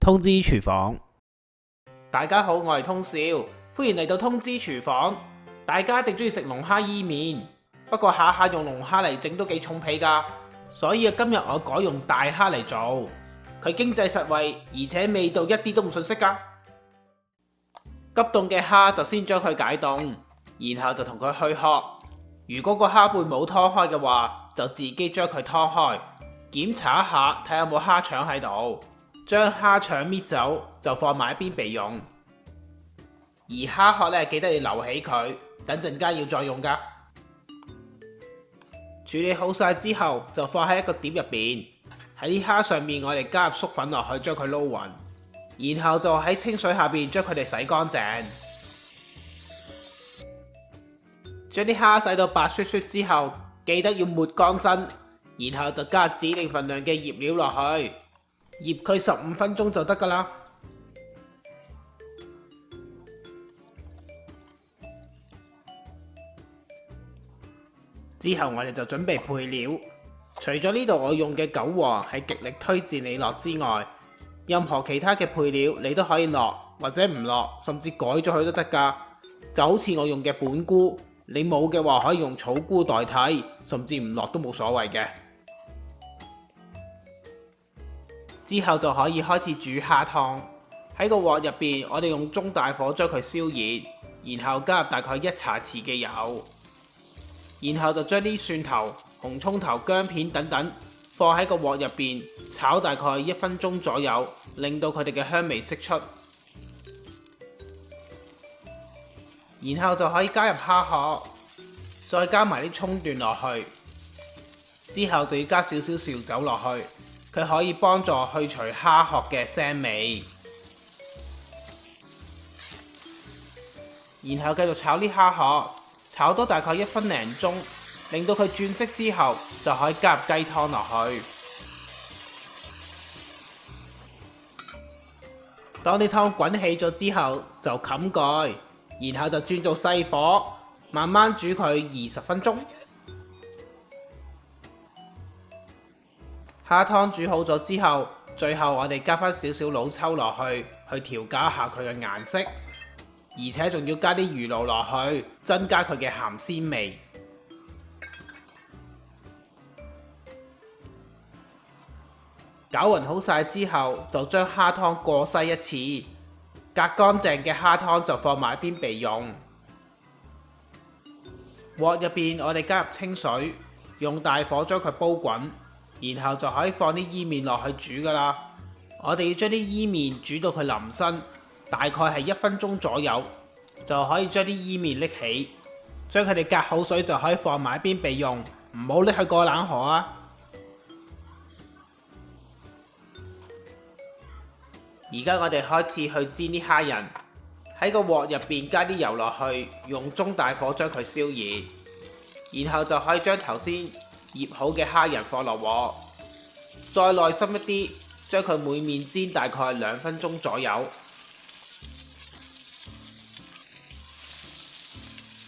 通知廚房。大家好，我係通少，歡迎嚟到通知廚房。大家一定中意食龍蝦伊麵，不過下下用龍蝦嚟整都幾重皮㗎，所以今日我改用大蝦嚟做，佢經濟實惠，而且味道一啲都唔遜色㗎。急凍嘅蝦就先將佢解凍，然後就同佢去殼。如果個蝦背冇拖開嘅話，就自己將佢拖開，檢查一下睇有冇蝦腸喺度。將蝦腸搣走就放埋一邊備用，而蝦殼咧記得要留起佢，等陣間要再用噶。處理好晒之後就放喺一個碟入邊，喺啲蝦上面我哋加入粟粉落去，將佢撈勻，然後就喺清水下邊將佢哋洗乾淨。將啲蝦洗到白雪雪之後，記得要抹乾身，然後就加指定份量嘅醃料落去。醃佢15分鐘就得㗎啦。之後我哋就準備配料，除咗呢度我用嘅韭黃係極力推薦你落之外，任何其他嘅配料你都可以落或者唔落，甚至改咗佢都得㗎。就好似我用嘅本菇，你冇嘅話可以用草菇代替，甚至唔落都冇所謂嘅。之後就可以開始煮蝦湯。喺個鑊入邊，我哋用中大火將佢燒熱，然後加入大概1茶匙嘅油，然後就將啲蒜頭、紅葱頭、薑片等等放喺個鑊入邊炒大概1分鐘左右，令到佢哋嘅香味釋出，然後就可以加入蝦殼，再加埋啲葱段落去，之後就要加少少紹酒落去。佢可以幫助去除蝦殼嘅腥味，然後繼續炒啲蝦殼，炒多大概1分零鐘，令到佢轉色之後，就可以加入雞湯落去。當啲湯滾起咗之後，就冚蓋，然後就轉做細火，慢慢煮佢20分鐘。蝦湯煮好咗之後，最後我哋加返少少老抽落去，調校一下佢嘅顏色，而且仲要加啲魚露落去，增加佢嘅鹹鮮味。攪勻好晒之後，就將蝦湯過篩一次，隔乾淨嘅蝦湯就放埋一邊備用。鑊入邊我哋加入清水，用大火將佢煲滾。然後就可以放啲伊麵落去煮㗎啦。我哋要將啲伊麵煮到佢腍身，大概係1分鐘左右，就可以將啲伊麵拎起，將佢哋隔好水就可以放埋一邊備用，唔好拎去過冷河啊。而家我哋開始去煎啲蝦仁，喺個鑊入邊加啲油落去，用中大火將佢燒熱，然後就可以將頭先醃好嘅蝦仁放落鑊，再耐心一啲，將佢每面煎大概2分鐘左右，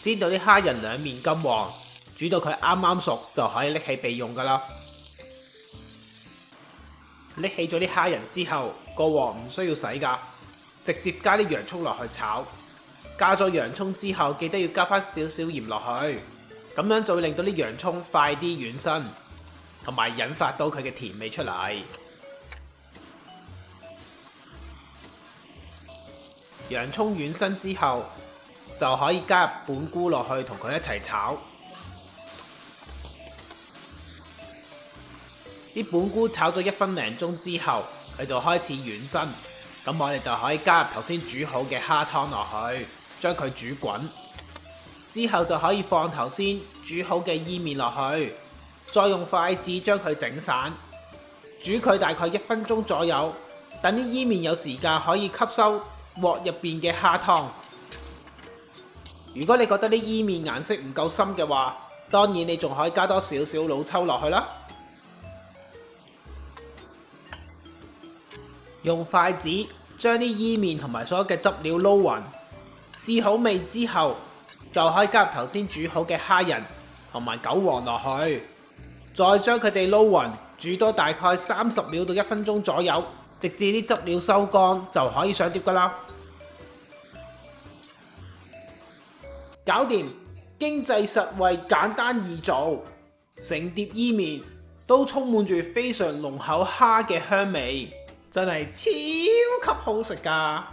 煎到啲蝦仁兩面金黃，煮到佢啱啱熟就可以拎起備用㗎啦。拎起咗啲蝦仁之後，個鑊唔需要洗㗎，直接加啲洋葱落去炒。加咗洋葱之後，記得要加返少少鹽落去。咁樣就會令到啲洋葱快啲軟身，同埋引發到佢嘅甜味出嚟。洋葱軟身之後，就可以加入本菇落去同佢一齊炒。啲本菇炒咗1分零鐘之後，佢就開始軟身。咁我哋就可以加入頭先煮好嘅蝦湯落去，將佢煮滾。之後就可以放頭先煮好嘅伊麵落去，再用筷子將佢整散，煮佢大概1分鐘左右，等啲伊麵有時間可以吸收鑊入邊嘅蝦湯。如果你覺得啲伊麵顏色唔夠深嘅話，當然你仲可以加多少少老抽落去啦。用筷子將啲伊麵同埋所有嘅汁料撈勻，試好味之後，就可以加入頭先煮好嘅蝦仁同埋韭黃落去，再將佢哋撈勻，煮多大概30秒到1分鐘左右，直至啲汁料收乾就可以上碟噶啦。搞掂，經濟實惠，簡單易做，成碟伊麵都充滿住非常濃厚蝦嘅香味，真係超級好食噶！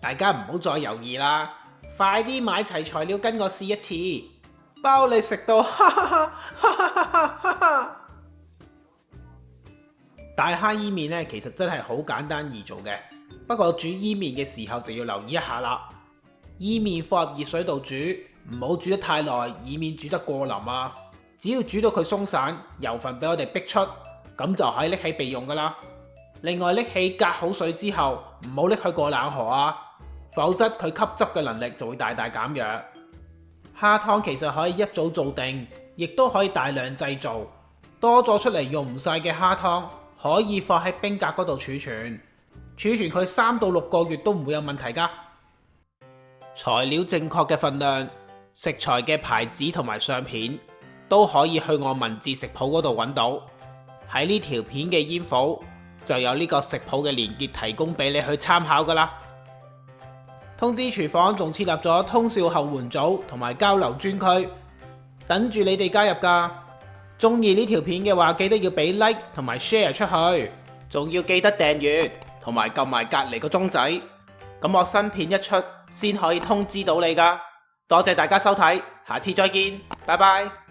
大家唔好再猶豫啦，快啲買齊材料跟我試一次，包你食到哈哈哈哈哈哈哈！大蝦伊麵呢，其實真係好簡單易做嘅，不過煮伊麵嘅時候就要留意一下啦。伊麵放入熱水度煮，唔好煮得太耐，以免煮得過腍啊！只要煮到佢鬆散，油分俾我哋逼出，咁就可以拎起備用噶啦。另外拎起隔好水之後，唔好拎去過冷河啊，否則佢吸汁嘅能力就會大大減弱。蝦湯其實可以一早做定，亦都可以大量製造，多咗出嚟用唔晒嘅蝦湯，可以放喺冰格嗰度儲存佢3到6個月都唔會有問題噶。材料正確嘅份量、食材嘅牌子同埋相片都可以去我文字食譜嗰度揾到。喺呢條片嘅煙火就有呢個食譜嘅連結提供俾你去參考噶啦。通知廚房仲設立咗通宵後援組同埋交流專區，等住你哋加入噶。中意呢條片嘅話，記得要俾 like 同埋 share 出去，仲要記得訂閱同埋撳埋隔離個鐘仔，咁我新片一出先可以通知到你噶。多謝大家收睇，下次再見，拜拜。